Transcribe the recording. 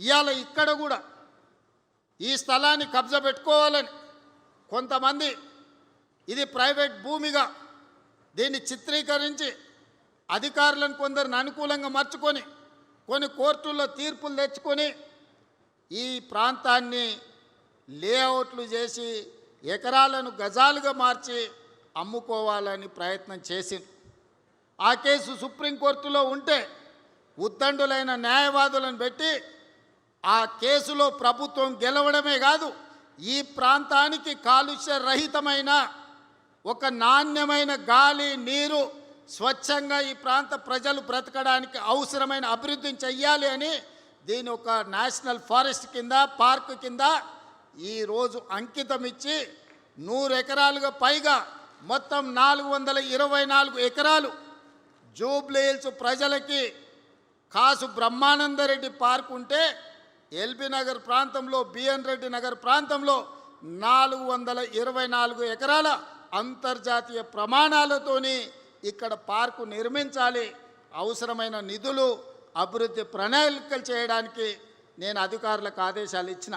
ఇవాళ ఇక్కడ కూడా ఈ స్థలాన్ని కబ్జా పెట్టుకోవాలని కొంతమంది ఇది ప్రైవేట్ భూమిగా దీన్ని చిత్రీకరించి అధికారులను కొందరిని అనుకూలంగా మార్చుకొని కొన్ని కోర్టుల్లో తీర్పులు తెచ్చుకొని ఈ ప్రాంతాన్ని లేఅవుట్లు చేసి ఎకరాలను గజాలుగా మార్చి అమ్ముకోవాలని ప్రయత్నం చేసింది. ఆ కేసు సుప్రీంకోర్టులో ఉంటే ఉద్దండులైన న్యాయవాదులను పెట్టి ఆ కేసులో ప్రభుత్వం గెలవడమే కాదు, ఈ ప్రాంతానికి కాలుష్య రహితమైన ఒక నాణ్యమైన గాలి నీరు స్వచ్ఛంగా ఈ ప్రాంత ప్రజలు బ్రతకడానికి అవసరమైన అభివృద్ధిని చెయ్యాలి అని దీని ఒక నేషనల్ ఫారెస్ట్ కింద పార్క్ కింద ఈరోజు అంకితం ఇచ్చి 100 ఎకరాలుగా పైగా మొత్తం 424 ఎకరాలు జూబ్లీహిల్స్ ప్రజలకి కాసు బ్రహ్మానందరెడ్డి పార్క్ ఉంటే ఎల్బీ నగర్ ప్రాంతంలో బిఎన్ రెడ్డి నగర్ ప్రాంతంలో 424 ఎకరాల అంతర్జాతీయ ప్రమాణాలతోని ఇక్కడ పార్కు నిర్మించాలి. అవసరమైన నిధులు అభివృద్ధి ప్రణాళికలు చేయడానికి నేను అధికారులకు ఆదేశాలు ఇచ్చిన.